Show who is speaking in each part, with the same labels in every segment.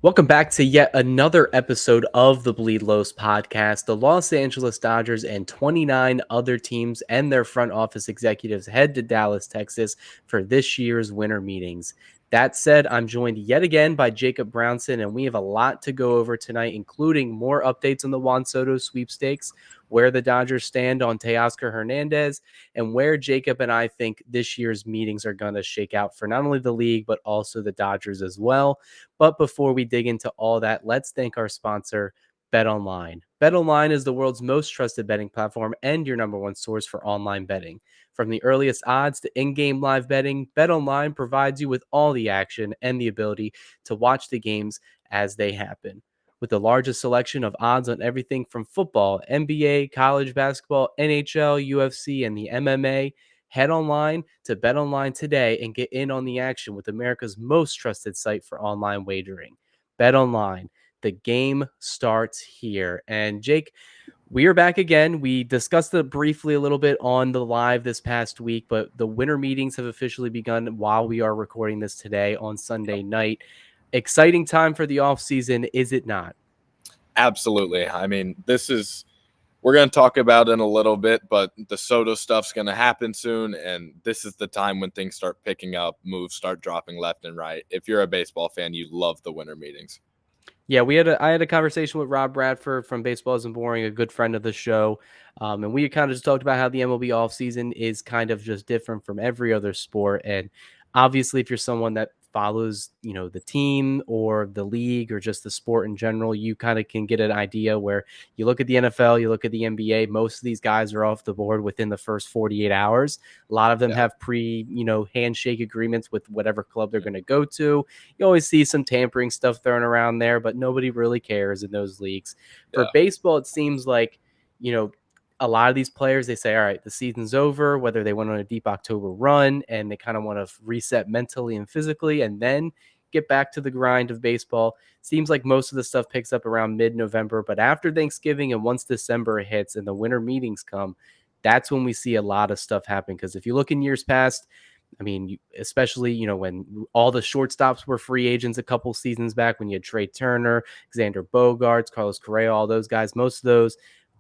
Speaker 1: Welcome back to yet another episode of the Bleed Los podcast. The Los Angeles Dodgers and 29 other teams and their front office executives head to Dallas, Texas for this year's winter meetings. That said, I'm joined yet again by Jacob Brownson, and we have a lot to go over tonight, including more updates on the Juan Soto sweepstakes, where the Dodgers stand on Teoscar Hernandez, and where Jacob and I think this year's meetings are going to shake out for not only the league, but also the Dodgers as well. But before we dig into all that, let's thank our sponsor, BetOnline. BetOnline is the world's most trusted betting platform and your number one source for online betting. From the earliest odds to in-game live betting, BetOnline provides you with all the action and the ability to watch the games as they happen. With the largest selection of odds on everything from football, NBA, college basketball, NHL, UFC, and the MMA, head online to BetOnline today and get in on the action with America's most trusted site for online wagering. BetOnline, the game starts here. And Jake, we are back again. We discussed it briefly a little bit on the live this past week, but the winter meetings have officially begun while we are recording this today on Sunday night. Exciting time for the offseason, is it not?
Speaker 2: Absolutely. I mean, we're going to talk about it in a little bit, but the Soto stuff's going to happen soon. And this is the time when things start picking up, moves start dropping left and right. If you're a baseball fan, you love the winter meetings.
Speaker 1: Yeah, I had a conversation with Rob Bradford from Baseball Isn't Boring, a good friend of the show. And we kind of just talked about how the MLB offseason is kind of just different from every other sport. And obviously, if you're someone that follows, the team or the league or just the sport in general, you kind of can get an idea where you look at the NFL, you look at the NBA, most of these guys are off the board within the first 48 hours. A lot of them have handshake agreements with whatever club they're going to go to. You always see some tampering stuff thrown around there, but nobody really cares in those leagues. For
Speaker 2: Yeah.
Speaker 1: baseball, it seems like, a lot of these players, they say, all right, the season's over, whether they went on a deep October run and they kind of want to reset mentally and physically and then get back to the grind of baseball. Seems like most of the stuff picks up around mid-November, but after Thanksgiving and once December hits and the winter meetings come, that's when we see a lot of stuff happen. Because if you look in years past, I mean, especially, when all the shortstops were free agents a couple seasons back, when you had Trey Turner, Xander Bogaerts, Carlos Correa, all those guys, most of those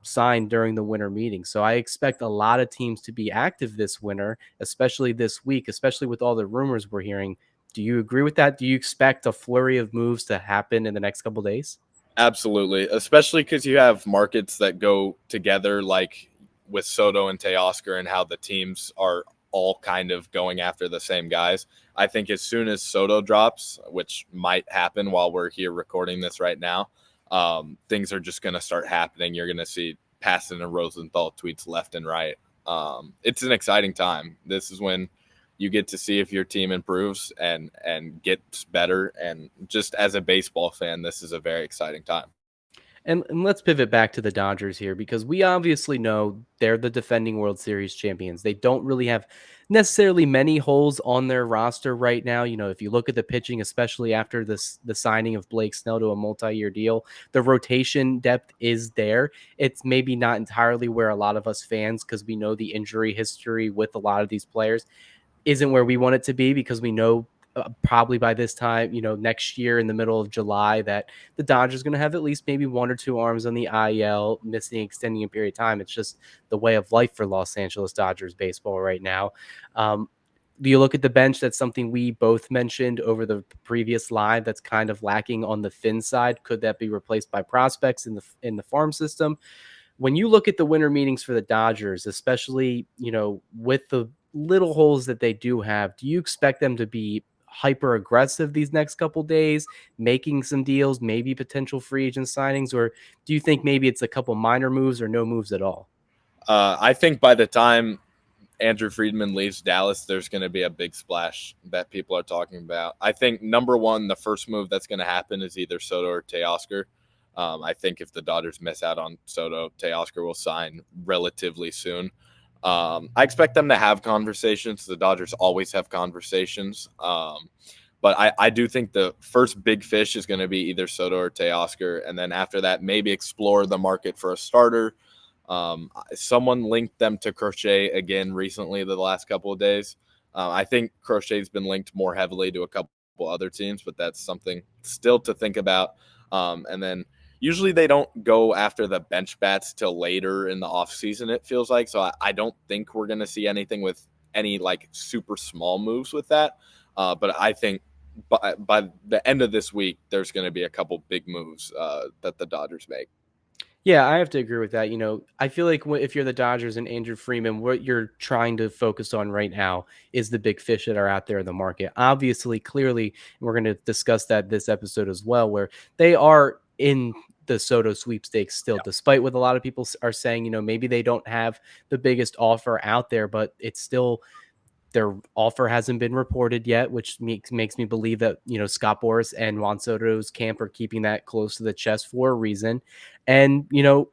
Speaker 1: signed during the winter meeting. So I expect a lot of teams to be active this winter, especially this week, especially with all the rumors we're hearing. Do you agree with that? Do you expect a flurry of moves to happen in the next couple days?
Speaker 2: Absolutely. Especially because you have markets that go together, like with Soto and Teoscar, and how the teams are all kind of going after the same guys. I think as soon as Soto drops, which might happen while we're here recording this right now, things are just going to start happening. You're going to see Passan and Rosenthal tweets left and right. It's an exciting time. This is when you get to see if your team improves and gets better. And just as a baseball fan, this is a very exciting time.
Speaker 1: And let's pivot back to the Dodgers here because we obviously know they're the defending World Series champions. They don't really have necessarily many holes on their roster right now. If you look at the pitching, especially after the signing of Blake Snell to a multi-year deal, the rotation depth is there. It's maybe not entirely where a lot of us fans, because we know the injury history with a lot of these players, isn't where we want it to be, because we know probably by this time, next year in the middle of July, that the Dodgers going to have at least maybe one or two arms on the IL, missing, extending a period of time. It's just the way of life for Los Angeles Dodgers baseball right now. You look at the bench, that's something we both mentioned over the previous live that's kind of lacking on the thin side. Could that be replaced by prospects in the farm system? When you look at the winter meetings for the Dodgers, especially, with the little holes that they do have, do you expect them to be hyper aggressive these next couple days, making some deals, maybe potential free agent signings, or do you think maybe it's a couple minor moves or no moves at all?
Speaker 2: I think by the time Andrew Friedman leaves Dallas, there's going to be a big splash that people are talking about. I think number one, the first move that's going to happen is either Soto or Teoscar. I think if the Dodgers miss out on Soto, Teoscar will sign relatively soon. I expect them to have conversations. The Dodgers always have conversations. But I do think the first big fish is going to be either Soto or Teoscar. And then after that, maybe explore the market for a starter. Someone linked them to Crochet again recently, the last couple of days. I think Crochet's been linked more heavily to a couple other teams, but that's something still to think about. And then usually they don't go after the bench bats till later in the offseason, it feels like. So I don't think we're going to see anything with any like super small moves with that. But I think by the end of this week, there's going to be a couple big moves that the Dodgers make.
Speaker 1: Yeah, I have to agree with that. I feel like if you're the Dodgers and Andrew Freeman, what you're trying to focus on right now is the big fish that are out there in the market. Obviously, clearly, and we're going to discuss that this episode as well, where they are in the Soto sweepstakes still, despite what a lot of people are saying. Maybe they don't have the biggest offer out there, but it's still their offer hasn't been reported yet, which makes me believe that, Scott Boras and Juan Soto's camp are keeping that close to the chest for a reason. And,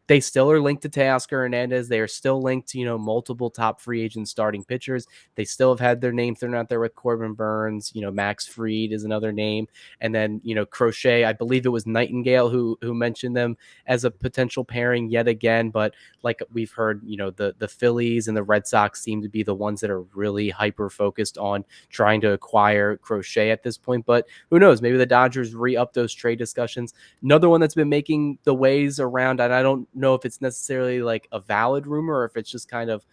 Speaker 1: they still are linked to Teoscar Hernandez. They are still linked to, multiple top free agent starting pitchers. They still have had their name thrown out there with Corbin Burns. Max Fried is another name. And then, Crochet, I believe it was Nightingale who mentioned them as a potential pairing yet again. But like we've heard, the Phillies and the Red Sox seem to be the ones that are really hyper focused on trying to acquire Crochet at this point. But who knows? Maybe the Dodgers re-up those trade discussions. Another one that's been making the waves around, and I don't know if it's necessarily like a valid rumor or if it's just kind of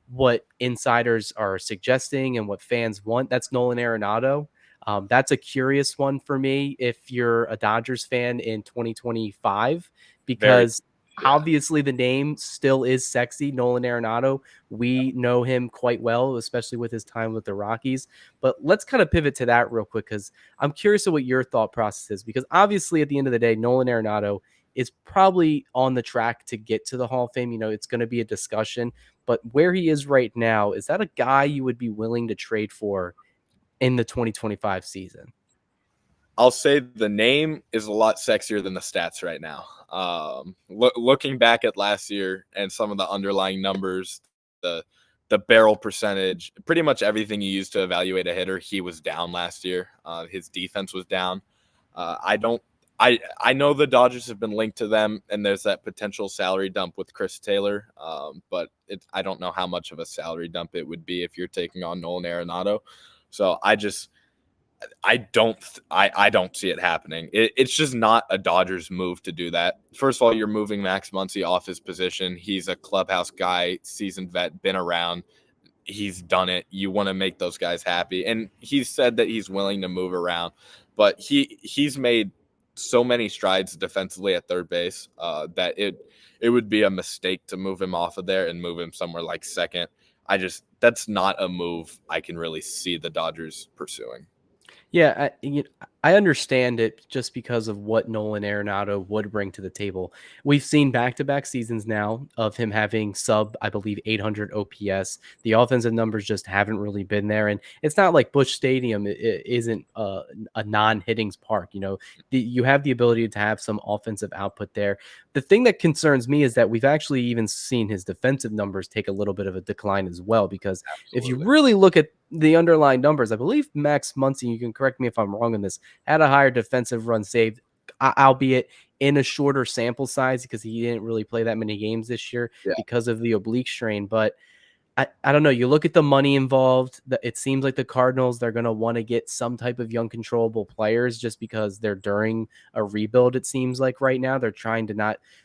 Speaker 1: what insiders are suggesting and what fans want. That's Nolan Arenado. That's a curious one for me if you're a Dodgers fan in 2025,
Speaker 2: Very,
Speaker 1: because
Speaker 2: yeah.
Speaker 1: obviously the name still is sexy. Nolan Arenado. We know him quite well, especially with his time with the Rockies. But let's kind of pivot to that real quick, because I'm curious of what your thought process is, because obviously at the end of the day, Nolan Arenado is probably on the track to get to the Hall of Fame. It's going to be a discussion, but where he is right now, is that a guy you would be willing to trade for in the 2025 season?
Speaker 2: I'll say the name is a lot sexier than the stats right now. Looking back at last year and some of the underlying numbers, the the barrel percentage, pretty much everything you use to evaluate a hitter, he was down last year. His defense was down. I don't. I know the Dodgers have been linked to them, and there's that potential salary dump with Chris Taylor. But I don't know how much of a salary dump it would be if you're taking on Nolan Arenado. So I don't see it happening. It's just not a Dodgers move to do that. First of all, you're moving Max Muncy off his position. He's a clubhouse guy, seasoned vet, been around. He's done it. You want to make those guys happy. And he's said that he's willing to move around, but he's made so many strides defensively at third base that it would be a mistake to move him off of there and move him somewhere like second. That's not a move I can really see the Dodgers pursuing.
Speaker 1: Yeah, I understand it just because of what Nolan Arenado would bring to the table. We've seen back-to-back seasons now of him having sub, I believe, 800 OPS. The offensive numbers just haven't really been there, and it's not like Busch Stadium it isn't a non-hittings park. You have the ability to have some offensive output there. The thing that concerns me is that we've actually even seen his defensive numbers take a little bit of a decline as well, because if you
Speaker 2: Absolutely.
Speaker 1: really look at the underlying numbers, I believe Max Muncy, you can correct me if I'm wrong on this, had a higher defensive run saved, albeit in a shorter sample size because he didn't really play that many games this year
Speaker 2: Yeah.
Speaker 1: because of the oblique strain. But I don't know. You look at the money involved. It seems like the Cardinals, they're going to want to get some type of young controllable players just because they're during a rebuild. It seems like right now they're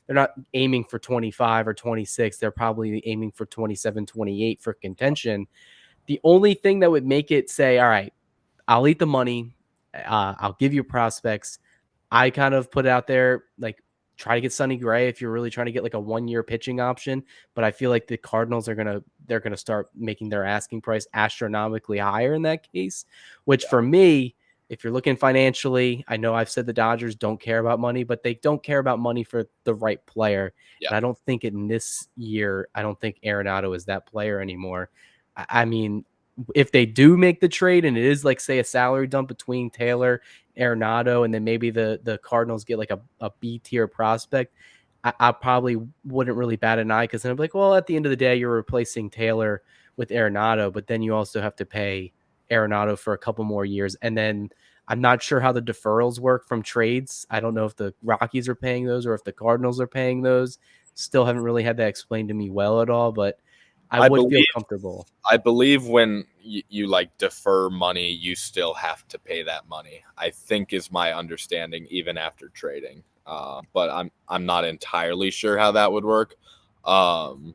Speaker 1: not aiming for 25 or 26. They're probably aiming for 27, 28 for contention. The only thing that would make it say, all right, I'll eat the money. I'll give you prospects. I kind of put out there, like, try to get Sonny Gray if you're really trying to get like a 1-year pitching option. But I feel like the Cardinals they're gonna start making their asking price astronomically higher in that case. Which
Speaker 2: Yeah.
Speaker 1: for me, if you're looking financially, I know I've said the Dodgers don't care about money, but they don't care about money for the right player.
Speaker 2: Yeah.
Speaker 1: And I don't think in this year, I don't think Arenado is that player anymore. I mean, if they do make the trade and it is like, say, a salary dump between Taylor, Arenado, and then maybe the Cardinals get like a B tier prospect, I probably wouldn't really bat an eye, because then I'm like, well, at the end of the day, you're replacing Taylor with Arenado, but then you also have to pay Arenado for a couple more years. And then I'm not sure how the deferrals work from trades. I don't know if the Rockies are paying those or if the Cardinals are paying those. Still haven't really had that explained to me well at all, but I
Speaker 2: I
Speaker 1: would feel
Speaker 2: believe
Speaker 1: comfortable.
Speaker 2: I believe when you like defer money, you still have to pay that money. I think is my understanding, even after trading. But I'm not entirely sure how that would work. Um,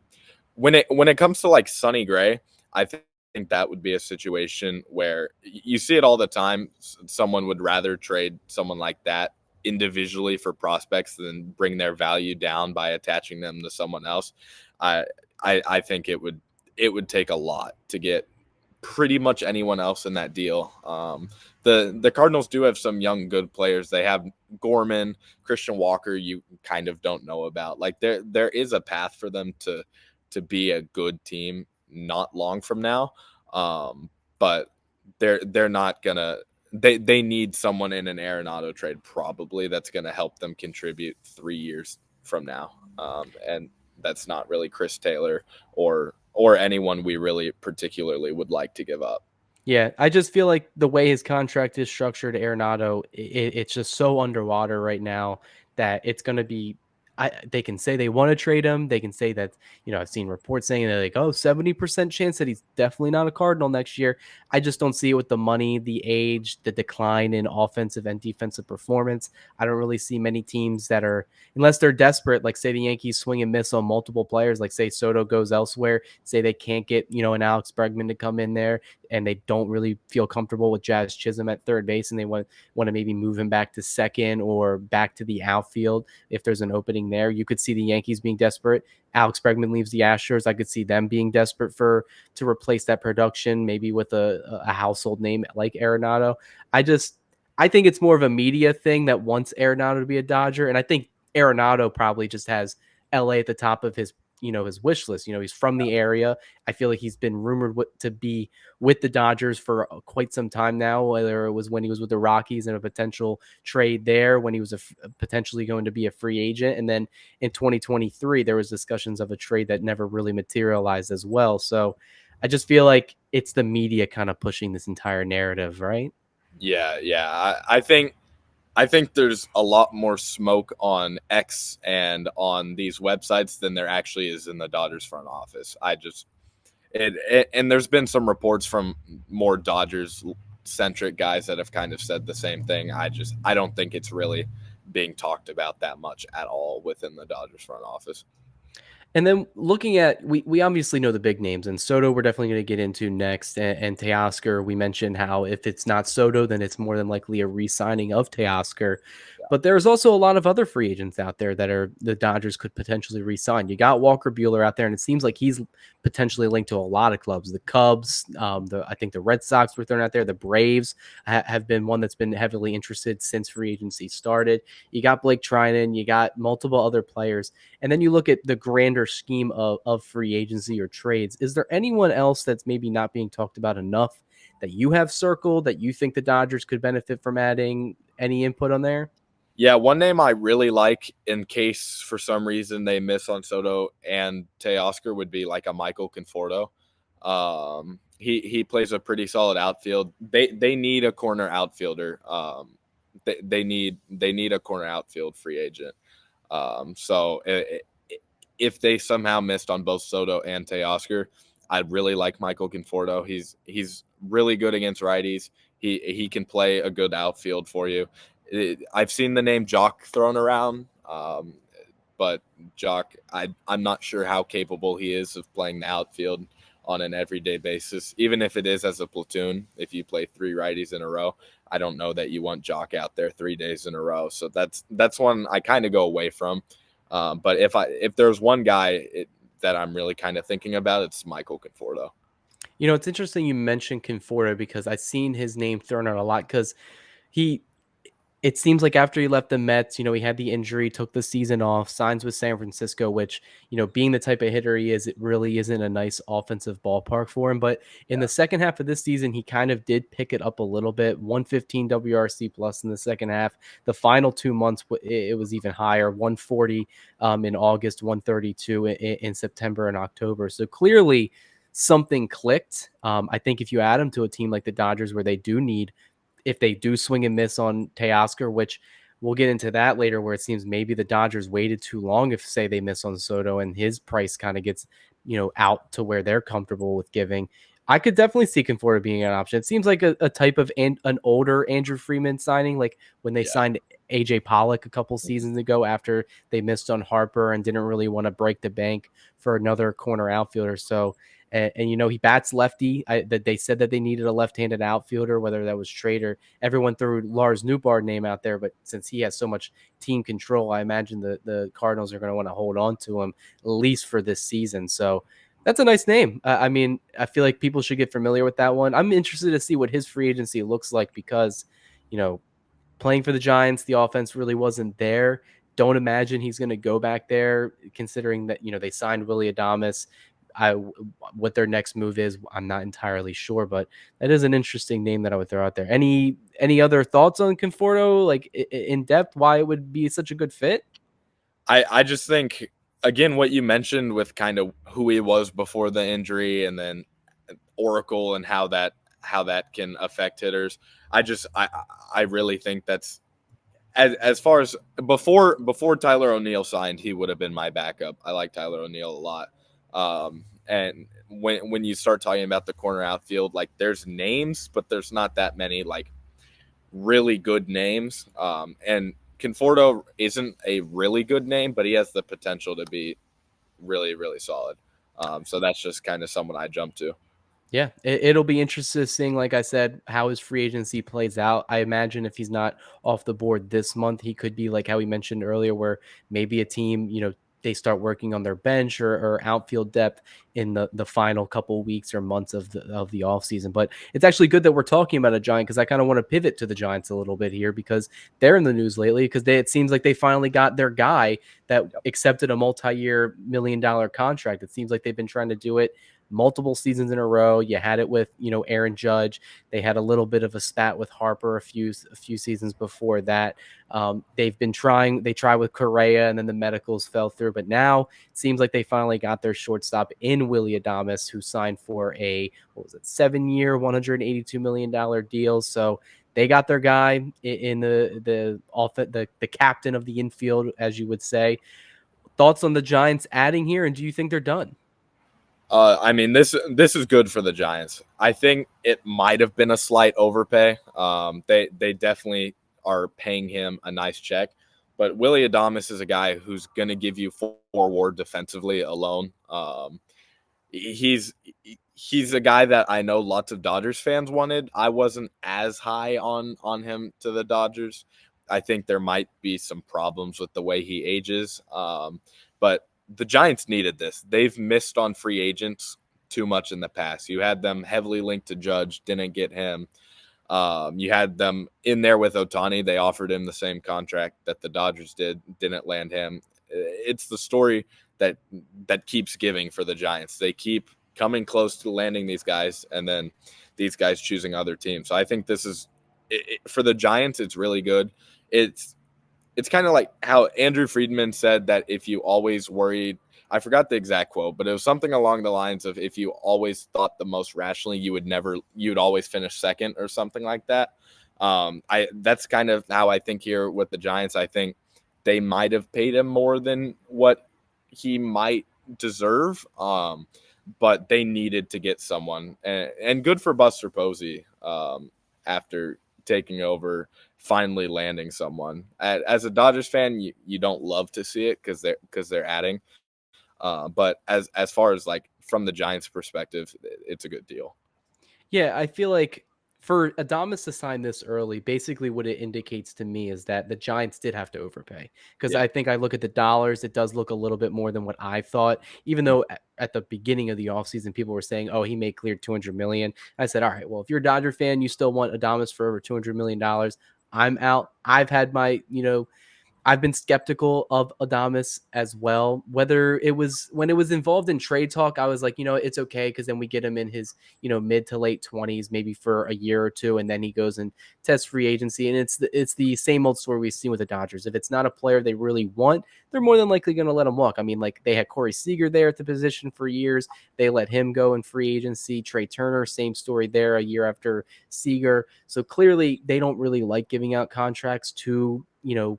Speaker 2: when it comes to like Sonny Gray, I think that would be a situation where you see it all the time. Someone would rather trade someone like that individually for prospects than bring their value down by attaching them to someone else. I I think it would take a lot to get pretty much anyone else in that deal. The Cardinals do have some young good players. They have Gorman, Christian Walker. You kind of don't know about. Like there is a path for them to be a good team not long from now. But they're not gonna. They need someone in an Arenado trade probably that's gonna help them contribute 3 years from now. And that's not really Chris Taylor or anyone we really particularly would like to give up.
Speaker 1: Yeah, I just feel like the way his contract is structured, Arenado, it's just so underwater right now that it's going to be. They can say they want to trade him. They can say that, I've seen reports saying they're like, oh, 70% chance that he's definitely not a Cardinal next year. I just don't see it with the money, the age, the decline in offensive and defensive performance. I don't really see many teams that are, unless they're desperate, like say the Yankees swing and miss on multiple players, like say Soto goes elsewhere, say they can't get, an Alex Bregman to come in there and they don't really feel comfortable with Jazz Chisholm at third base and they want to maybe move him back to second or back to the outfield if there's an opening there. You could see the Yankees being desperate. Alex Bregman leaves the Astros. I could see them being desperate to replace that production, maybe with a household name like Arenado. I think it's more of a media thing that wants Arenado to be a Dodger, and I think Arenado probably just has LA at the top of his wish list. He's from the area. I feel like he's been rumored to be with the Dodgers for quite some time now, whether it was when he was with the Rockies and a potential trade there, when he was potentially going to be a free agent. And then in 2023, there was discussions of a trade that never really materialized as well. So I just feel like it's the media kind of pushing this entire narrative, right?
Speaker 2: Yeah. I think there's a lot more smoke on X and on these websites than there actually is in the Dodgers front office. And there's been some reports from more Dodgers centric guys that have kind of said the same thing. I don't think it's really being talked about that much at all within the Dodgers front office.
Speaker 1: And then looking at, we obviously know the big names, and Soto we're definitely going to get into next, and Teoscar, we mentioned how if it's not Soto, then it's more than likely a re-signing of Teoscar. But there's also a lot of other free agents out there that are the Dodgers could potentially re-sign. You got Walker Buehler out there, and it seems like he's potentially linked to a lot of clubs. The Cubs, I think the Red Sox were thrown out there. The Braves have been one that's been heavily interested since free agency started. You got Blake Trinan, you got multiple other players. And then you look at the grander scheme of free agency or trades. Is there anyone else that's maybe not being talked about enough that you have circled that you think the Dodgers could benefit from adding? Any input on there?
Speaker 2: Yeah, one name I really like in case for some reason they miss on Soto and Teoscar would be like a Michael Conforto. He plays a pretty solid outfield. They need a corner outfielder. They need a corner outfield free agent. So if they somehow missed on both Soto and Teoscar, I'd really like Michael Conforto. He's really good against righties. He can play a good outfield for you. I've seen the name Jock thrown around, but Jock, I'm not sure how capable he is of playing the outfield on an everyday basis, even if it is as a platoon. If you play three righties in a row, I don't know that you want Jock out there 3 days in a row. So that's one I kind of go away from. But if there's one guy that I'm really kind of thinking about, it's Michael Conforto.
Speaker 1: It's interesting you mentioned Conforto because I've seen his name thrown out a lot because he it seems like after he left the Mets, he had the injury, took the season off, signs with San Francisco, which, being the type of hitter he is, it really isn't a nice offensive ballpark for him. But in the second half of this season, he kind of did pick it up a little bit, 115 WRC plus in the second half. The final 2 months, it was even higher, 140 in August, 132 in September and October. So clearly something clicked. I think if you add him to a team like the Dodgers where they do need, if they do swing and miss on Teoscar, which we'll get into that later, where it seems maybe the Dodgers waited too long if, say, they miss on Soto and his price kind of gets, out to where they're comfortable with giving. I could definitely see Conforto being an option. It seems like a type of an older Andrew Freeman signing, like when they
Speaker 2: Yeah.
Speaker 1: signed AJ Pollock a couple seasons ago after they missed on Harper and didn't really want to break the bank for another corner outfielder. So, and you know, he bats lefty. That they said that they needed a left-handed outfielder, whether that was trade or everyone threw Lars Nootbaar name out there. But since he has so much team control, I imagine the Cardinals are going to want to hold on to him at least for this season. So that's a nice name. I mean, I feel like people should get familiar with that one. I'm interested to see what his free agency looks like because, you know, playing for the Giants, the offense really wasn't there. Don't imagine he's going to go back there, considering that, you know, they signed Willie Adames. What their next move is, I'm not entirely sure, but that is an interesting name that I would throw out there. Any other thoughts on Conforto, like in depth, why it would be such a good fit?
Speaker 2: I just think, again, what you mentioned with kind of who he was before the injury, and then Oracle and how that can affect hitters. I really think that's as far as before Tyler O'Neill signed, he would have been my backup. I like Tyler O'Neill a lot. And when you start talking about the corner outfield, like there's names, but there's not that many like really good names. And Conforto isn't a really good name, but he has the potential to be really, really solid. So that's just kind of someone I jump to.
Speaker 1: Yeah, it'll be interesting seeing, like I said, how his free agency plays out. I imagine if he's not off the board this month, he could be like how we mentioned earlier, where maybe a team, you know, they start working on their bench or outfield depth in the final couple weeks or months of the offseason. But it's actually good that we're talking about a Giant because I kind of want to pivot to the Giants a little bit here because they're in the news lately because it seems like they finally got their guy that
Speaker 2: Yep.
Speaker 1: accepted a multi-year $1 million contract. It seems like they've been trying to do it multiple seasons in a row. You had it with, you know, Aaron Judge. They had a little bit of a spat with Harper a few seasons before that. They've been trying. They tried with Correa, and then the medicals fell through. But now it seems like they finally got their shortstop in Willie Adames, who signed for a what was it, 7-year, $182 million deal. So they got their guy in the captain of the infield, as you would say. Thoughts on the Giants adding here, and do you think they're done?
Speaker 2: I mean, this is good for the Giants. I think it might have been a slight overpay. They definitely are paying him a nice check, but Willie Adames is a guy who's going to give you 4 WAR defensively alone. He's he's a guy that I know lots of Dodgers fans wanted. I wasn't as high on him to the Dodgers. I think there might be some problems with the way he ages. But the Giants needed this. They've missed on free agents too much in the past. You had them heavily linked to Judge, didn't get him. You had them in there with Ohtani. They offered him the same contract that the Dodgers did, didn't land him. It's the story that keeps giving for the Giants. They keep coming close to landing these guys, and then these guys choosing other teams. So I think this is for the Giants. It's really good. It's kind of like how Andrew Friedman said that if you always worried, I forgot the exact quote, but it was something along the lines of if you always thought the most rationally, you'd always finish second or something like that. That's kind of how I think here with the Giants. I think they might have paid him more than what he might deserve. But they needed to get someone, and good for Buster Posey after taking over, finally landing someone. As a Dodgers fan, you don't love to see it because they're adding. But as far as like from the Giants' perspective, it's a good deal.
Speaker 1: Yeah, I feel like for Adamas to sign this early, basically what it indicates to me is that the Giants did have to overpay. Because
Speaker 2: Yeah.
Speaker 1: I think I look at the dollars, it does look a little bit more than what I thought. Even though at the beginning of the offseason, people were saying, oh, he may clear 200 million. I said, all right, well, if you're a Dodger fan, you still want Adamas for over $200 million. I'm out. I've had my, you know, I've been skeptical of Adamas as well. Whether it was when it was involved in trade talk, I was like, you know, it's okay because then we get him in his, you know, mid to late 20s, maybe for a year or two, and then he goes and tests free agency. And it's the same old story we've seen with the Dodgers. If it's not a player they really want, they're more than likely going to let him walk. I mean, like they had Corey Seager there at the position for years. They let him go in free agency. Trey Turner, same story there a year after Seager. So clearly they don't really like giving out contracts to, you know,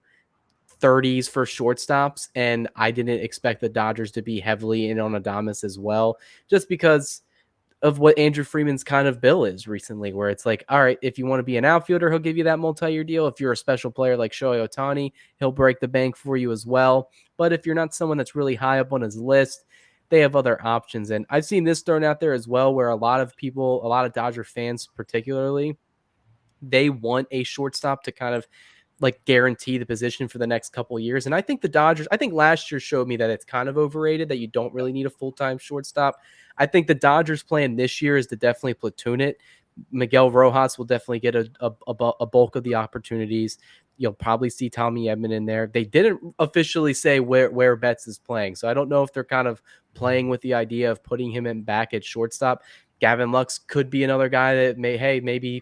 Speaker 1: 30s for shortstops, and I didn't expect the Dodgers to be heavily in on Adames as well, just because of what Andrew Freeman's kind of bill is recently, where it's like, all right, if you want to be an outfielder, he'll give you that multi-year deal. If you're a special player like Shohei Ohtani, he'll break the bank for you as well. But if you're not someone that's really high up on his list, they have other options. And I've seen this thrown out there as well, where a lot of people, a lot of Dodger fans particularly, they want a shortstop to kind of like guarantee the position for the next couple of years. And I think the Dodgers, I think last year showed me that it's kind of overrated, that you don't really need a full-time shortstop. I think the Dodgers plan this year is to definitely platoon it. Miguel Rojas will definitely get a bulk of the opportunities. You'll probably see Tommy Edman in there. They didn't officially say where Betts is playing, so I don't know if they're kind of playing with the idea of putting him in back at shortstop. Gavin Lux could be another guy that maybe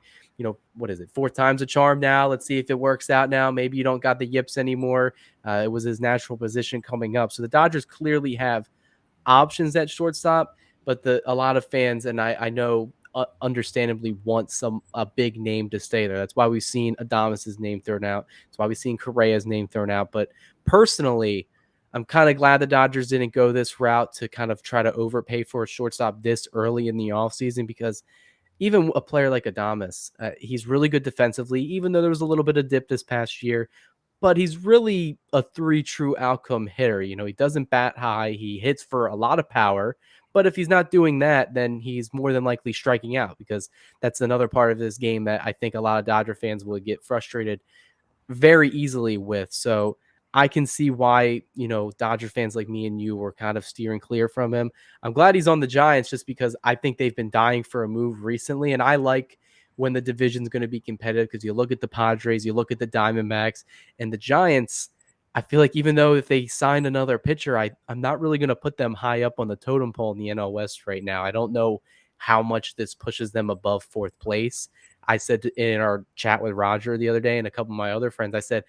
Speaker 1: what is it? Fourth time's a charm now. Let's see if it works out now. Maybe you don't got the yips anymore. It was his natural position coming up. So the Dodgers clearly have options at shortstop, but a lot of fans, and I know understandably, want a big name to stay there. That's why we've seen Adames' name thrown out. That's why we've seen Correa's name thrown out. But personally, I'm kind of glad the Dodgers didn't go this route to kind of try to overpay for a shortstop this early in the offseason, because even a player like Adames, he's really good defensively, even though there was a little bit of dip this past year. But he's really a 3 true outcome hitter. He doesn't bat high. He hits for a lot of power. But if he's not doing that, then he's more than likely striking out, because that's another part of this game that I think a lot of Dodger fans will get frustrated very easily with. So I can see why, Dodger fans like me and you were kind of steering clear from him. I'm glad he's on the Giants, just because I think they've been dying for a move recently. And I like when the division's going to be competitive, because you look at the Padres, you look at the Diamondbacks, and the Giants. I feel like even though if they signed another pitcher, I'm not really going to put them high up on the totem pole in the NL West right now. I don't know how much this pushes them above fourth place. I said in our chat with Roger the other day and a couple of my other friends, I said,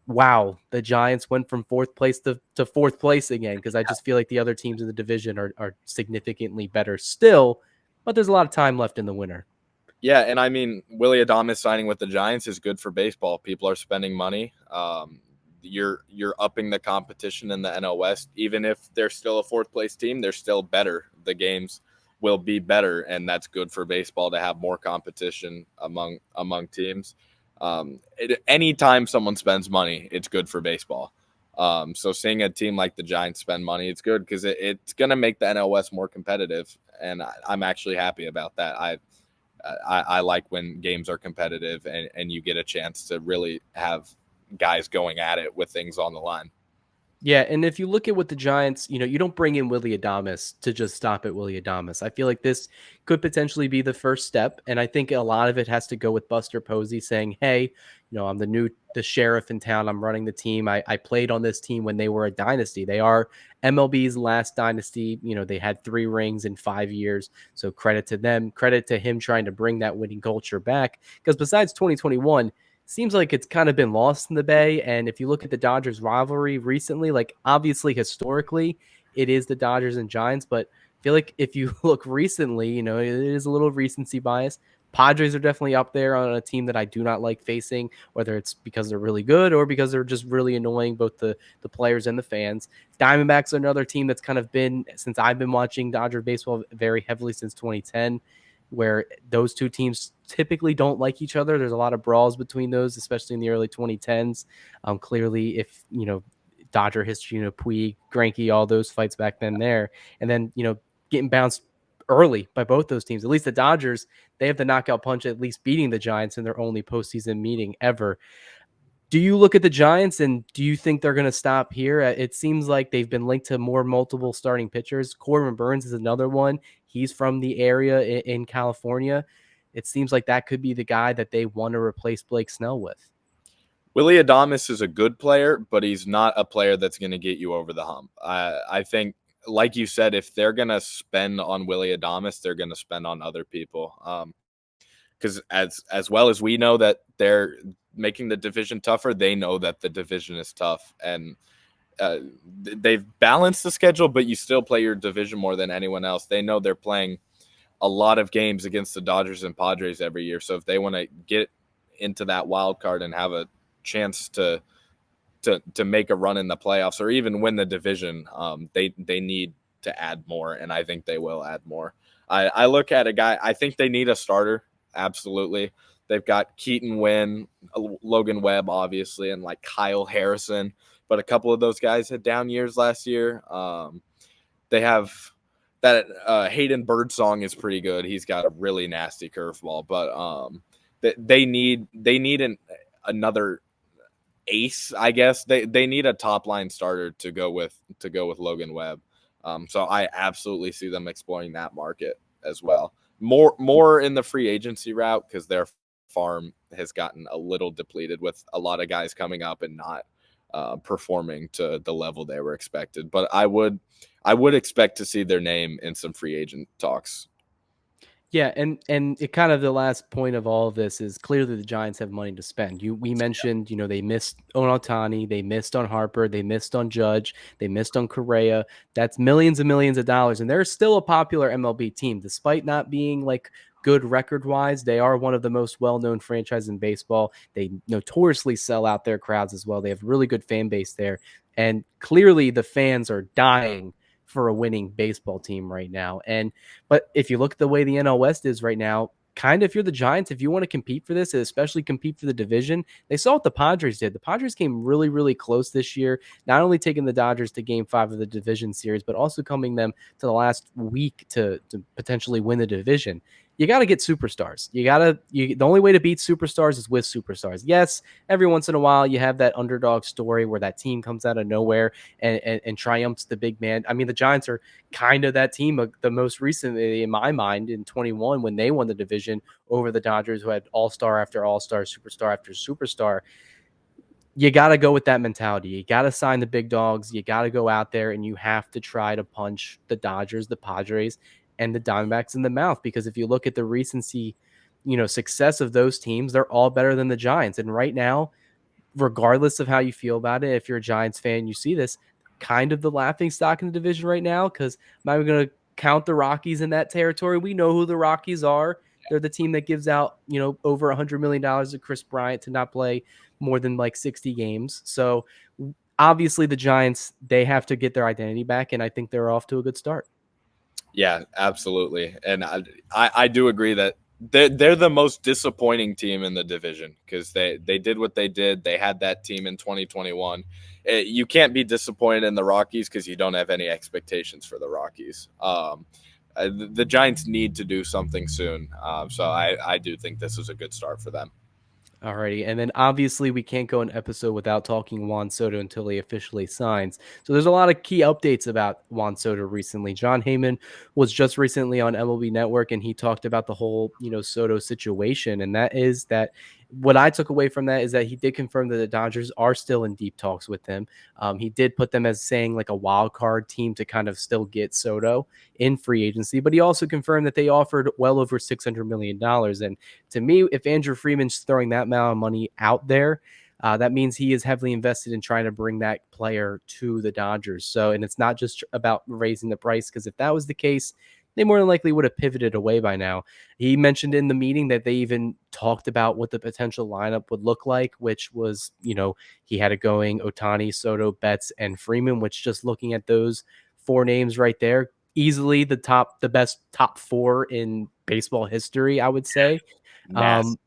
Speaker 1: wow, the Giants went from fourth place to fourth place again, because I just feel like the other teams in the division are significantly better still, but there's a lot of time left in the winter.
Speaker 2: Yeah, and I mean, Willy Adames signing with the Giants is good for baseball. People are spending money. You're upping the competition in the NL West. Even if they're still a fourth place team, they're still better. The games will be better, and that's good for baseball to have more competition among teams. Anytime someone spends money, it's good for baseball. So seeing a team like the Giants spend money, it's good, because it's going to make the NL West more competitive, and I'm actually happy about that. I like when games are competitive and you get a chance to really have guys going at it with things on the line.
Speaker 1: Yeah, and if you look at what the Giants, you don't bring in Willy Adames to just stop at Willy Adames. I feel like this could potentially be the first step, and I think a lot of it has to go with Buster Posey saying, "Hey, I'm the sheriff in town. I'm running the team. I played on this team when they were a dynasty. They are MLB's last dynasty. They had 3 rings in 5 years, so credit to them. Credit to him trying to bring that winning culture back, because besides 2021." Seems like it's kind of been lost in the Bay. And if you look at the Dodgers rivalry recently, like obviously historically, it is the Dodgers and Giants. But I feel like if you look recently, it is a little recency bias. Padres are definitely up there on a team that I do not like facing, whether it's because they're really good or because they're just really annoying, both the players and the fans. Diamondbacks are another team that's kind of been, since I've been watching Dodger baseball very heavily since 2010, where those two teams typically don't like each other. There's a lot of brawls between those, especially in the early 2010s. Clearly, if Dodger history, Puig, Greinke, all those fights back then there, and then getting bounced early by both those teams. At least the Dodgers, they have the knockout punch, at least beating the Giants in their only postseason meeting ever. Do you look at the Giants and do you think they're going to stop here? It seems like they've been linked to more multiple starting pitchers. Corbin Burns is another one. He's from the area in California. It seems like that could be the guy that they want to replace Blake Snell with.
Speaker 2: Willy Adames is a good player, but he's not a player that's going to get you over the hump. I think, like you said, if they're going to spend on Willy Adames, they're going to spend on other people. Because as well as we know that they're making the division tougher, they know that the division is tough, and they've balanced the schedule, but you still play your division more than anyone else. They know they're playing a lot of games against the Dodgers and Padres every year. So if they want to get into that wild card and have a chance to make a run in the playoffs or even win the division, they need to add more, and I think they will add more. I look at a guy. I think they need a starter. Absolutely. They've got Keaton Wynn, Logan Webb, obviously, and like Kyle Harrison. But a couple of those guys had down years last year. They have that Hayden Birdsong is pretty good. He's got a really nasty curveball, but they need another ace, I guess. They need a top line starter to go with Logan Webb. So I absolutely see them exploring that market as well. More in the free agency route because their farm has gotten a little depleted with a lot of guys coming up and not performing to the level they were expected. But I would expect to see their name in some free agent talks.
Speaker 1: Yeah, and it kind of the last point of all of this is clearly the Giants have money to spend. We mentioned, they missed on Ohtani, they missed on Harper, they missed on Judge, they missed on Correa. That's millions and millions of dollars, and they're still a popular MLB team despite not being like good record-wise. They are one of the most well-known franchises in baseball. They notoriously sell out their crowds as well. They have a really good fan base there, and clearly the fans are dying for a winning baseball team right now. But if you look at the way the NL West is right now, kind of if you're the Giants, if you want to compete for this, especially compete for the division, they saw what the Padres did. The Padres came really, really close this year, not only taking the Dodgers to Game 5 of the division series, but also coming them to the last week to potentially win the division. You got to get superstars. The only way to beat superstars is with superstars. Yes, every once in a while you have that underdog story where that team comes out of nowhere and triumphs the big man. I mean, the Giants are kind of that team, the most recently in my mind in 21 when they won the division over the Dodgers, who had all-star after all-star, superstar after superstar. You got to go with that mentality. You got to sign the big dogs. You got to go out there and you have to try to punch the Dodgers, the Padres, and the Diamondbacks in the mouth. Because if you look at the recency, success of those teams, they're all better than the Giants. And right now, regardless of how you feel about it, if you're a Giants fan, you see this kind of the laughing stock in the division right now. Because I'm not even going to count the Rockies in that territory. We know who the Rockies are. They're the team that gives out, over $100 million to Chris Bryant to not play more than like 60 games. So obviously the Giants, they have to get their identity back, and I think they're off to a good start.
Speaker 2: Yeah, absolutely. And I do agree that they're the most disappointing team in the division because they did what they did. They had that team in 2021. You can't be disappointed in the Rockies because you don't have any expectations for the Rockies. The Giants need to do something soon. So I do think this is a good start for them.
Speaker 1: Alrighty, and then obviously we can't go an episode without talking Juan Soto until he officially signs. So there's a lot of key updates about Juan Soto recently. John Heyman was just recently on MLB Network, and he talked about the whole, Soto situation, and that is that what I took away from that is that he did confirm that the Dodgers are still in deep talks with him. He did put them as saying like a wild card team to kind of still get Soto in free agency, but he also confirmed that they offered well over $600 million. And to me, if Andrew Freeman's throwing that amount of money out there, that means he is heavily invested in trying to bring that player to the Dodgers. So, and it's not just about raising the price, because if that was the case, they more than likely would have pivoted away by now. He mentioned in the meeting that they even talked about what the potential lineup would look like, which was, he had it going Ohtani, Soto, Betts, and Freeman, which just looking at those four names right there, easily the best top four in baseball history, I would say.
Speaker 2: Nasty.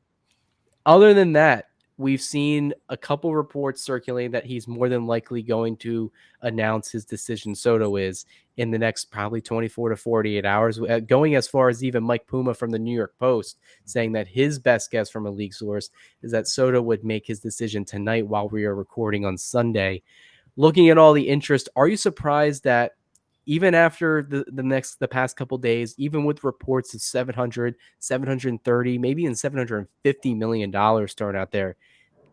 Speaker 1: Other than that, we've seen a couple reports circulating that he's more than likely going to announce his decision, Soto is, in the next probably 24 to 48 hours, going as far as even Mike Puma from the New York Post saying that his best guess from a league source is that Soto would make his decision tonight while we are recording on Sunday. Looking at all the interest, are you surprised that even after the past couple days, even with reports of 700, 730, maybe even $750 million thrown out there,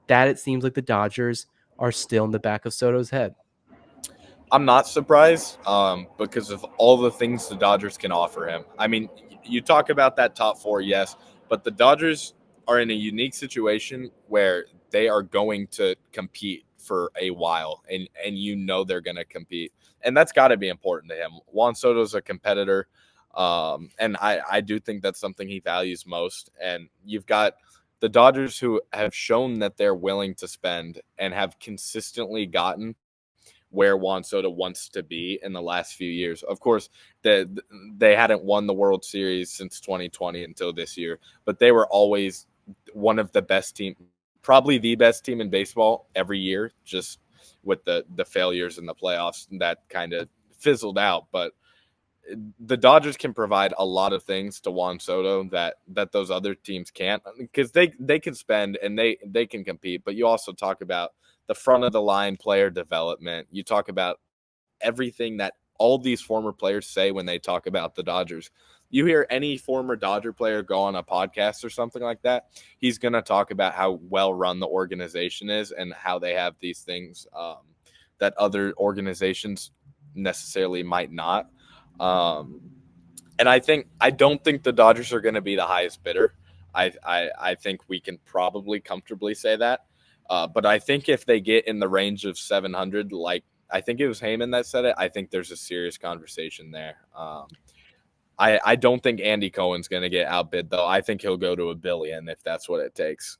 Speaker 1: that it seems like the Dodgers are still in the back of Soto's head?
Speaker 2: I'm not surprised because of all the things the Dodgers can offer him. I mean, you talk about that top four, yes, but the Dodgers are in a unique situation where they are going to compete for a while, and they're going to compete, and that's got to be important to him. Juan Soto's a competitor, and I do think that's something he values most. And you've got the Dodgers who have shown that they're willing to spend and have consistently gotten where Juan Soto wants to be in the last few years. Of course, they hadn't won the World Series since 2020 until this year, but they were always one of the best team, probably the best team in baseball every year, just with the failures in the playoffs that kind of fizzled out. But the Dodgers can provide a lot of things to Juan Soto that those other teams can't, because they can spend and they can compete. But you also talk about the front of the line player development. You talk about everything that all these former players say when they talk about the Dodgers. You hear any former Dodger player go on a podcast or something like that, he's going to talk about how well run the organization is and how they have these things that other organizations necessarily might not. Um, and I don't think the Dodgers are going to be the highest bidder. I think we can probably comfortably say that. But I think if they get in the range of 700, like I think it was Heyman that said it, I think there's a serious conversation there. I don't think Andy Cohen's going to get outbid, though. I think he'll go to $1 billion if that's what it takes.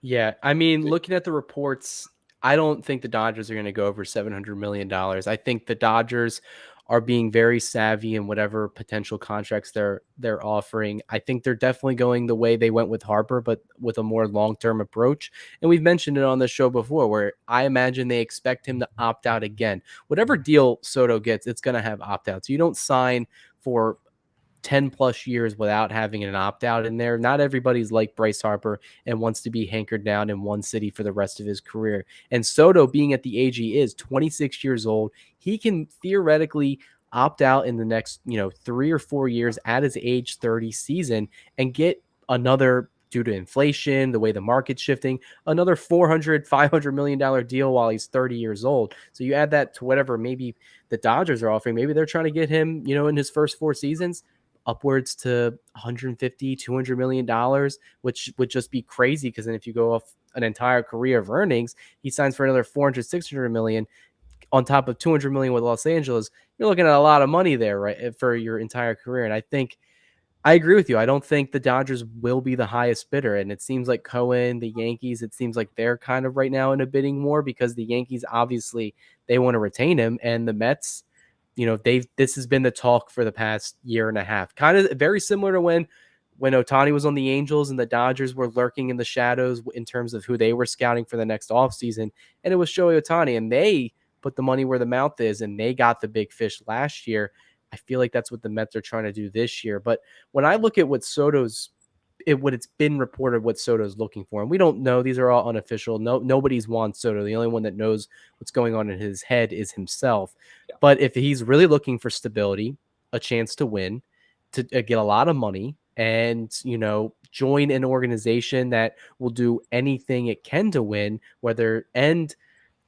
Speaker 1: Yeah, I mean, looking at the reports, I don't think the Dodgers are going to go over $700 million. I think the Dodgers are being very savvy in whatever potential contracts they're offering. I think they're definitely going the way they went with Harper, but with a more long-term approach. And we've mentioned it on the show before, where I imagine they expect him to opt out again. Whatever deal Soto gets, it's going to have opt-outs. You don't sign for 10 plus years without having an opt out in there. Not everybody's like Bryce Harper and wants to be hankered down in one city for the rest of his career. And Soto, being at the age he is, 26 years old, he can theoretically opt out in the next, 3 or 4 years at his age 30 season and get another, due to inflation, the way the market's shifting, another $400-500 million deal while he's 30 years old. So you add that to whatever maybe the Dodgers are offering. Maybe they're trying to get him, in his first 4 seasons upwards to 150-200 million dollars, which would just be crazy, because then if you go off an entire career of earnings, he signs for another 400-600 million on top of 200 million with Los Angeles. You're looking at a lot of money there, right, for your entire career. And I think I agree with you. I don't think the Dodgers will be the highest bidder. And it seems like Cohen, the Yankees, it seems like they're kind of right now in a bidding war, because the Yankees, obviously, they want to retain him. And the Mets, this has been the talk for the past year and a half. Kind of very similar to when Ohtani was on the Angels and the Dodgers were lurking in the shadows in terms of who they were scouting for the next offseason. And it was Shohei Ohtani, and they put the money where the mouth is, and they got the big fish last year. I feel like that's what the Mets are trying to do this year. But when I look at what it's been reported what Soto's looking for, and we don't know, these are all unofficial. Nobody's Juan Soto. The only one that knows what's going on in his head is himself. Yeah. But if he's really looking for stability, a chance to win, to get a lot of money, and join an organization that will do anything it can to win,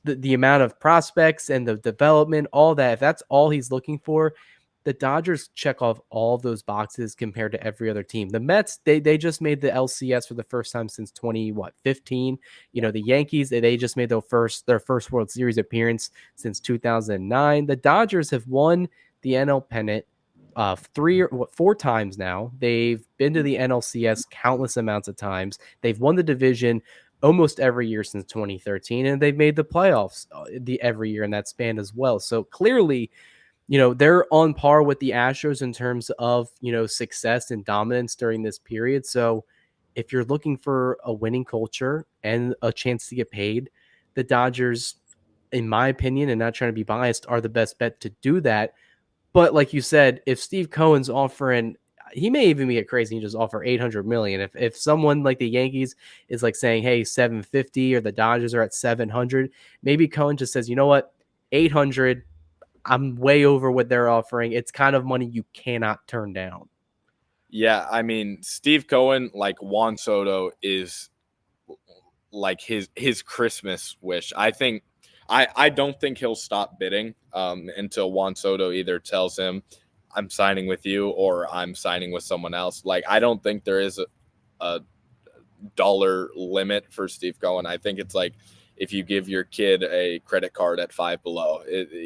Speaker 1: the amount of prospects and the development, all that, if that's all he's looking for, the Dodgers check off all of those boxes compared to every other team. The Mets, they just made the LCS for the first time since 2015. The Yankees, they just made their first World Series appearance since 2009. The Dodgers have won the NL pennant 4 times now. They've been to the NLCS countless amounts of times. They've won the division almost every year since 2013, and they've made the playoffs every year in that span as well. So clearly, they're on par with the Astros in terms of, success and dominance during this period. So if you're looking for a winning culture and a chance to get paid, the Dodgers, in my opinion, and not trying to be biased, are the best bet to do that. But like you said, if Steve Cohen's offering, he may even get crazy and just offer 800 million. If someone like the Yankees is like saying, hey, 750, or the Dodgers are at 700, maybe Cohen just says, you know what, 800, I'm way over what they're offering. It's kind of money you cannot turn down.
Speaker 2: Yeah, I mean, Steve Cohen, like Juan Soto, is like his Christmas wish. I don't think he'll stop bidding until Juan Soto either tells him, I'm signing with you or I'm signing with someone else. Like, I don't think there is a dollar limit for Steve Cohen. I think it's like, if you give your kid a credit card at Five Below,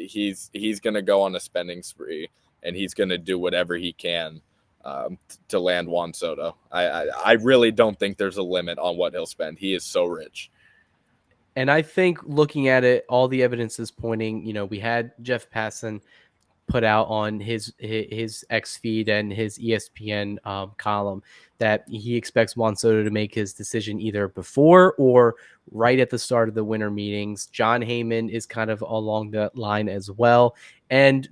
Speaker 2: he's going to go on a spending spree, and he's going to do whatever he can to land Juan Soto. I really don't think there's a limit on what he'll spend. He is so rich.
Speaker 1: And I think looking at it, all the evidence is pointing, we had Jeff Passan put out on his X feed and his ESPN column that he expects Juan Soto to make his decision either before or right at the start of the winter meetings. John Heyman is kind of along that line as well. And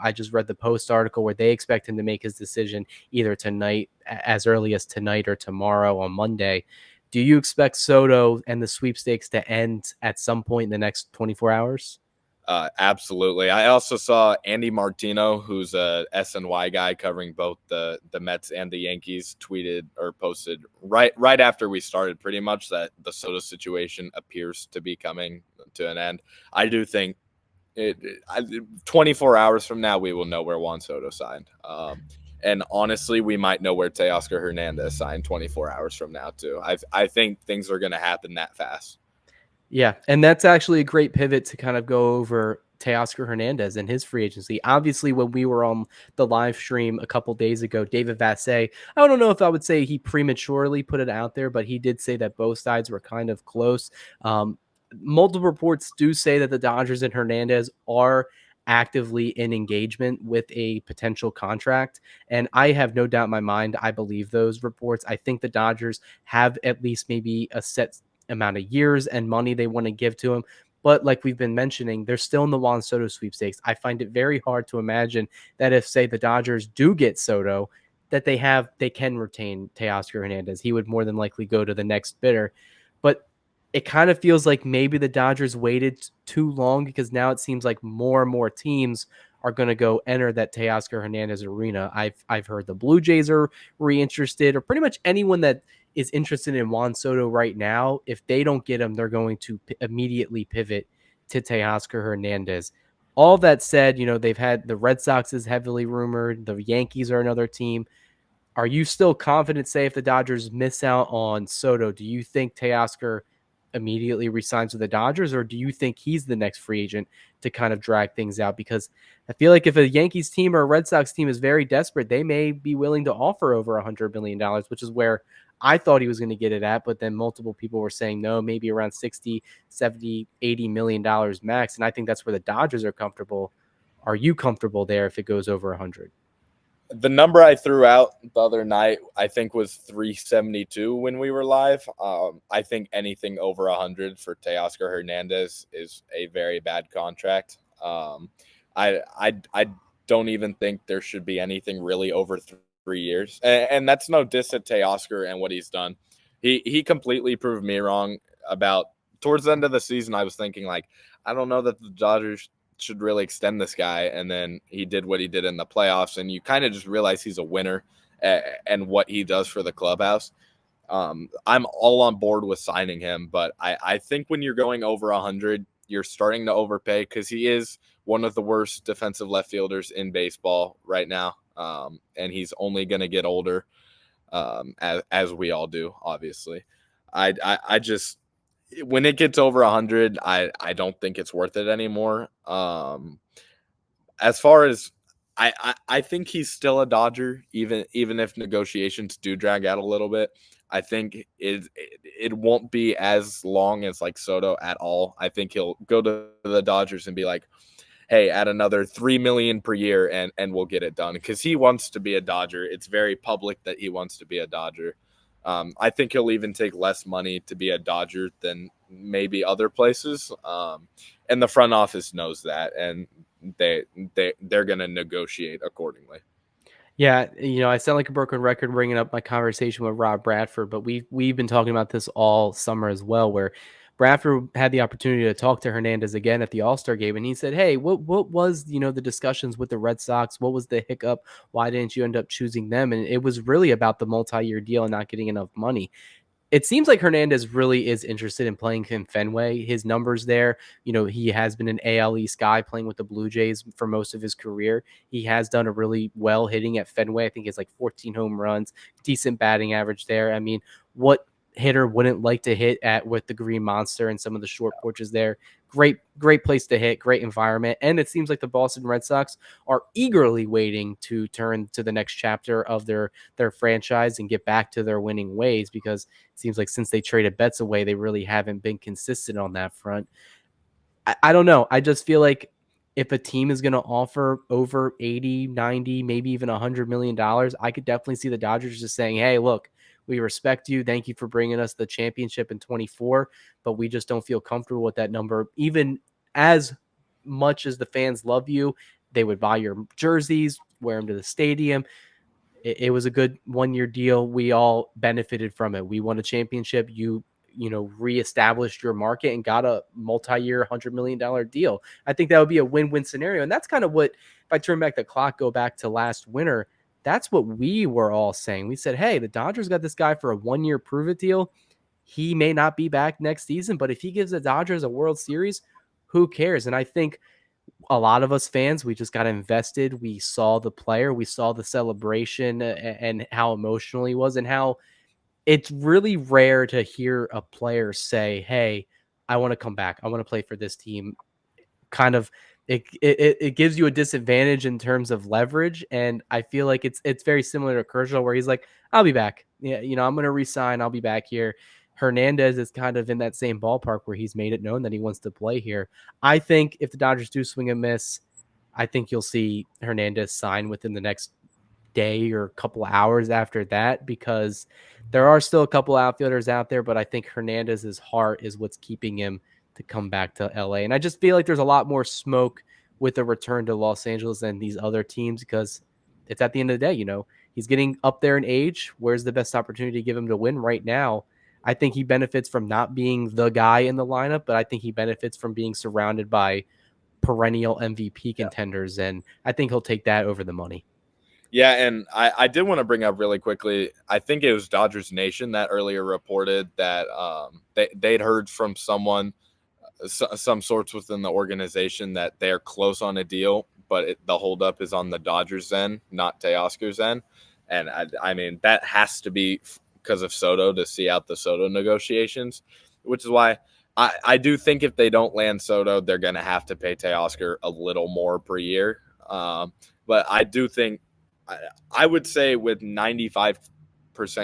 Speaker 1: I just read the Post article where they expect him to make his decision either tonight, as early as tonight, or tomorrow on Monday. Do you expect Soto and the sweepstakes to end at some point in the next 24 hours?
Speaker 2: Absolutely. I also saw Andy Martino, who's a SNY guy covering both the Mets and the Yankees, tweeted or posted right after we started, pretty much, that the Soto situation appears to be coming to an end. I do think 24 hours from now we will know where Juan Soto signed. And honestly, we might know where Teoscar Hernandez signed 24 hours from now too. I think things are going to happen that fast.
Speaker 1: Yeah, and that's actually a great pivot to kind of go over Teoscar Hernandez and his free agency. Obviously, when we were on the live stream a couple days ago, David Vassay, I don't know if I would say he prematurely put it out there, but he did say that both sides were kind of close. Multiple reports do say that the Dodgers and Hernandez are actively in engagement with a potential contract. And I have no doubt in my mind, I believe those reports. I think the Dodgers have at least maybe a set amount of years and money they want to give to him. But like we've been mentioning, they're still in the Juan Soto sweepstakes. I find it very hard to imagine that if, say, the Dodgers do get Soto, that they can retain Teoscar Hernandez. He would more than likely go to the next bidder. But it kind of feels like maybe the Dodgers waited too long, because now it seems like more and more teams are going to go enter that Teoscar Hernandez arena. I've heard the Blue Jays are reinterested, or pretty much anyone that is interested in Juan Soto right now. If they don't get him, they're going to immediately pivot to Teoscar Hernandez. All that said, they've had the Red Sox is heavily rumored. The Yankees are another team. Are you still confident, say, if the Dodgers miss out on Soto, do you think Teoscar immediately resigns with the Dodgers, or do you think he's the next free agent to kind of drag things out? Because I feel like if a Yankees team or a Red Sox team is very desperate, they may be willing to offer over $100 million, which is where I thought he was going to get it at. But then multiple people were saying, no, maybe around 60, 70, $80 million max. And I think that's where the Dodgers are comfortable. Are you comfortable there if it goes over 100?
Speaker 2: The number I threw out the other night, I think, was 372 when we were live. I think anything over 100 for Teoscar Hernandez is a very bad contract. I don't even think there should be anything really over 3 years, and that's no diss at Teoscar and what he's done. He completely proved me wrong about towards the end of the season. I was thinking, like, I don't know that the Dodgers should really extend this guy, and then he did what he did in the playoffs, and you kind of just realize he's a winner and what he does for the clubhouse. I'm all on board with signing him, but I think when you're going over 100, you're starting to overpay, because he is one of the worst defensive left fielders in baseball right now, and he's only going to get older, as we all do, obviously. I just, when it gets over 100, I don't think it's worth it anymore. As far as I think he's still a Dodger, even if negotiations do drag out a little bit. I think it won't be as long as like Soto at all. I think he'll go to the Dodgers and be like, hey, add another $3 million per year and we'll get it done, because he wants to be a Dodger. It's very public that he wants to be a Dodger. I think he'll even take less money to be a Dodger than maybe other places. And the front office knows that, and they're going to negotiate accordingly.
Speaker 1: Yeah, I sound like a broken record bringing up my conversation with Rob Bradford, but we've been talking about this all summer as well, where Bradford had the opportunity to talk to Hernandez again at the All-Star game, and he said, "Hey, what was the discussions with the Red Sox? What was the hiccup? Why didn't you end up choosing them?" And it was really about the multi-year deal and not getting enough money. It seems like Hernandez really is interested in playing in Fenway. His numbers there, he has been an AL East guy playing with the Blue Jays for most of his career. He has done a really well hitting at Fenway. I think it's like 14 home runs, decent batting average there. I mean, what hitter wouldn't like to hit at with the Green Monster and some of the short porches there. Great place to hit, great environment. And it seems like the Boston Red Sox are eagerly waiting to turn to the next chapter of their franchise and get back to their winning ways, because it seems like since they traded Betts away, they really haven't been consistent on that front. I don't know. I just feel like if a team is going to offer over 80, 90, maybe even $100 million, I could definitely see the Dodgers just saying, hey, look, we respect you. Thank you for bringing us the championship in 24, but we just don't feel comfortable with that number. Even as much as the fans love you, they would buy your jerseys, wear them to the stadium. It was a good 1-year deal. We all benefited from it. We won a championship. You reestablished your market and got a multi-year $100 million deal. I think that would be a win-win scenario. And that's kind of what, if I turn back the clock, go back to last winter, that's what we were all saying. We said, hey, the Dodgers got this guy for a 1-year prove-it deal. He may not be back next season, but if he gives the Dodgers a World Series, who cares? And I think a lot of us fans, we just got invested. We saw the player, we saw the celebration and how emotional he was, and how it's really rare to hear a player say, hey, I want to come back. I want to play for this team. Kind of it gives you a disadvantage in terms of leverage. And I feel like it's very similar to Kershaw, where he's like, I'll be back. Yeah, I'm gonna resign, I'll be back here. Hernandez is kind of in that same ballpark where he's made it known that he wants to play here. I think if the Dodgers do swing and miss, I think you'll see Hernandez sign within the next day or a couple hours after that, because there are still a couple outfielders out there, but I think Hernandez's heart is what's keeping him to come back to LA. And I just feel like there's a lot more smoke with a return to Los Angeles than these other teams, because it's at the end of the day, he's getting up there in age. Where's the best opportunity to give him to win right now? I think he benefits from not being the guy in the lineup, but I think he benefits from being surrounded by perennial MVP contenders. And I think he'll take that over the money.
Speaker 2: Yeah, and I did want to bring up really quickly, I think it was Dodgers Nation that earlier reported that they'd heard from someone, some sorts within the organization, that they're close on a deal, but the holdup is on the Dodgers' end, not Teoscar's end. And I mean, that has to be because of Soto, to see out the Soto negotiations, which is why I do think if they don't land Soto, they're going to have to pay Teoscar a little more per year. But I do think, I would say with 95%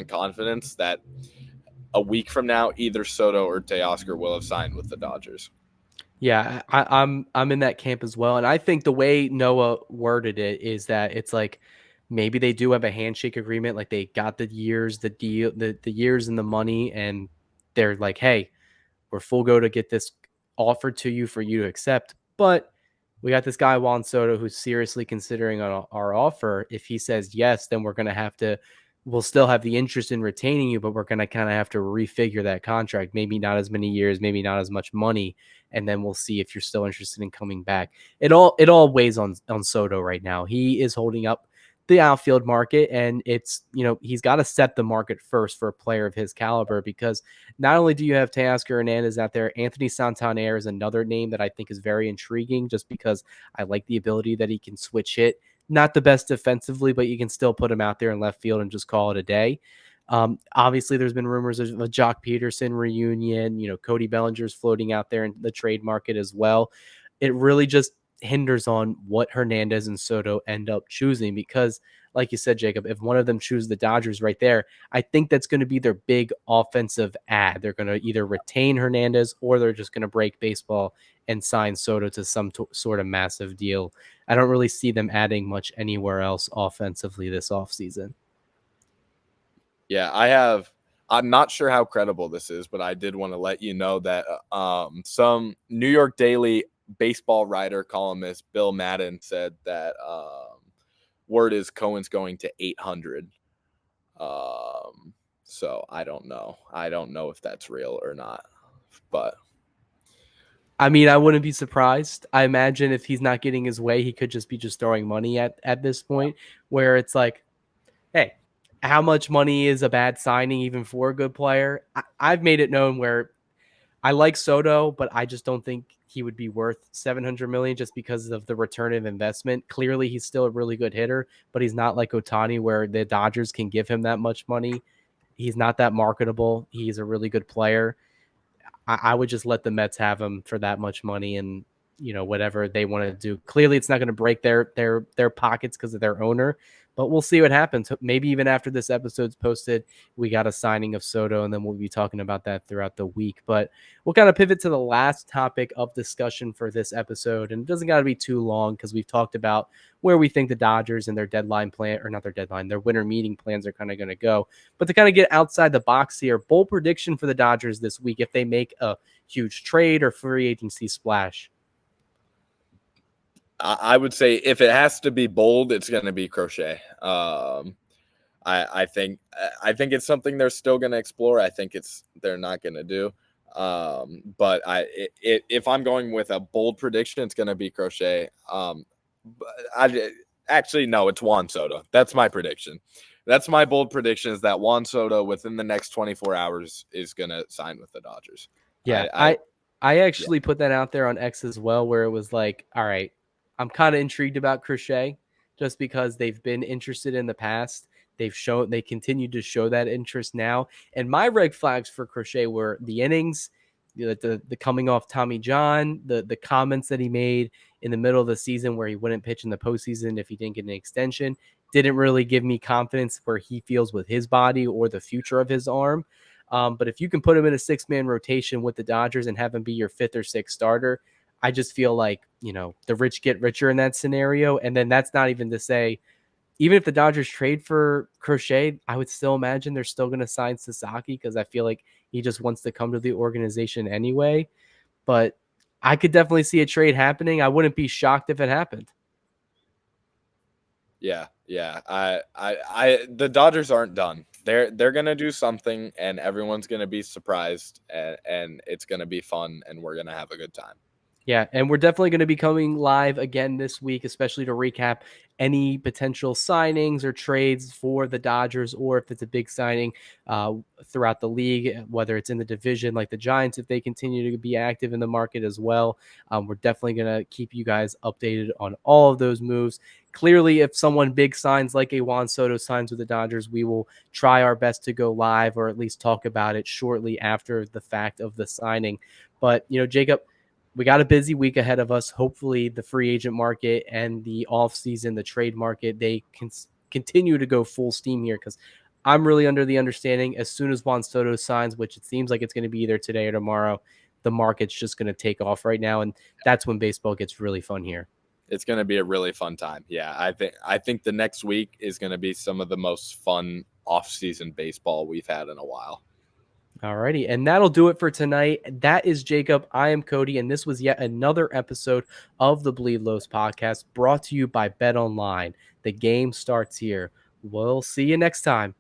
Speaker 2: confidence that a week from now, either Soto or Teoscar will have signed with the Dodgers.
Speaker 1: Yeah, I'm in that camp as well. And I think the way Noah worded it is that it's like maybe they do have a handshake agreement, like they got the years, the deal, the years and the money, and they're like, hey, we're full go to get this offered to you for you to accept. But we got this guy, Juan Soto, who's seriously considering our offer. If he says yes, then we'll still have the interest in retaining you, but we're going to kind of have to refigure that contract. Maybe not as many years, maybe not as much money. And then we'll see if you're still interested in coming back. It all weighs on Soto right now. He is holding up the outfield market, and it's, he's got to set the market first for a player of his caliber, because not only do you have Teoscar Hernández out there, Anthony Santander is another name that I think is very intriguing, just because I like the ability that he can switch hit. Not the best defensively, but you can still put him out there in left field and just call it a day. Obviously, there's been rumors of a Jock Peterson reunion. Cody Bellinger's floating out there in the trade market as well. It really just hinders on what Hernandez and Soto end up choosing, because like you said, Jacob, if one of them chooses the Dodgers right there, I think that's going to be their big offensive ad. They're going to either retain Hernandez, or they're just going to break baseball and sign Soto to some sort of massive deal. I don't really see them adding much anywhere else offensively this offseason.
Speaker 2: Yeah, I'm not sure how credible this is, but I did want to let you know that some New York Daily baseball writer columnist Bill Madden said that word is Cohen's going to 800. So I don't know. I don't know if that's real or not, but
Speaker 1: I mean, I wouldn't be surprised. I imagine if he's not getting his way, he could just be throwing money at this point, where it's like, hey, how much money is a bad signing even for a good player? I've made it known where I like Soto, but I just don't think he would be worth $700 million just because of the return of investment. Clearly, he's still a really good hitter, but he's not like Ohtani, where the Dodgers can give him that much money. He's not that marketable. He's a really good player. I would just let the Mets have him for that much money, and whatever they want to do. Clearly, it's not going to break their pockets because of their owner, but we'll see what happens. Maybe even after this episode's posted, we got a signing of Soto, and then we'll be talking about that throughout the week. But we'll kind of pivot to the last topic of discussion for this episode, and it doesn't got to be too long because we've talked about where we think the Dodgers and their deadline plan, or not their deadline, their winter meeting plans are kind of going to go. But to kind of get outside the box here, bold prediction for the Dodgers this week if they make a huge trade or free agency splash.
Speaker 2: I would say if it has to be bold, it's going to be Crochet. I think it's something they're still going to explore. I think they're not going to do. But if I'm going with a bold prediction, it's going to be Crochet. Actually, no, it's Juan Soto. That's my prediction. That's my bold prediction, is that Juan Soto within the next 24 hours is going to sign with the Dodgers.
Speaker 1: Yeah, I actually put that out there on X as well, where it was like, all right, I'm kind of intrigued about Crochet just because they've been interested in the past. They continue to show that interest now. And my red flags for Crochet were the innings, the coming off Tommy John, the comments that he made in the middle of the season where he wouldn't pitch in the postseason if he didn't get an extension. Didn't really give me confidence where he feels with his body or the future of his arm. But if you can put him in a 6-man rotation with the Dodgers and have him be your 5th or 6th starter, I just feel like, the rich get richer in that scenario. And then that's not even to say, even if the Dodgers trade for Crochet, I would still imagine they're still going to sign Sasaki because I feel like he just wants to come to the organization anyway. But I could definitely see a trade happening. I wouldn't be shocked if it happened.
Speaker 2: Yeah. The Dodgers aren't done. They're gonna do something, and everyone's gonna be surprised, and it's gonna be fun, and we're gonna have a good time.
Speaker 1: Yeah, and we're definitely going to be coming live again this week, especially to recap any potential signings or trades for the Dodgers, or if it's a big signing throughout the league, whether it's in the division like the Giants, if they continue to be active in the market as well. We're definitely going to keep you guys updated on all of those moves. Clearly, if someone big signs like a Juan Soto signs with the Dodgers, we will try our best to go live or at least talk about it shortly after the fact of the signing. But, Jacob, we got a busy week ahead of us. Hopefully the free agent market and the offseason, the trade market, they can continue to go full steam here, because I'm really under the understanding as soon as Juan Soto signs, which it seems like it's going to be either today or tomorrow, the market's just going to take off right now. And that's when baseball gets really fun here.
Speaker 2: It's going to be a really fun time. Yeah, I think the next week is going to be some of the most fun off-season baseball we've had in a while.
Speaker 1: Alrighty, and that'll do it for tonight. That is Jacob. I am Cody, and this was yet another episode of the Bleed Los podcast, brought to you by Bet Online. The game starts here. We'll see you next time.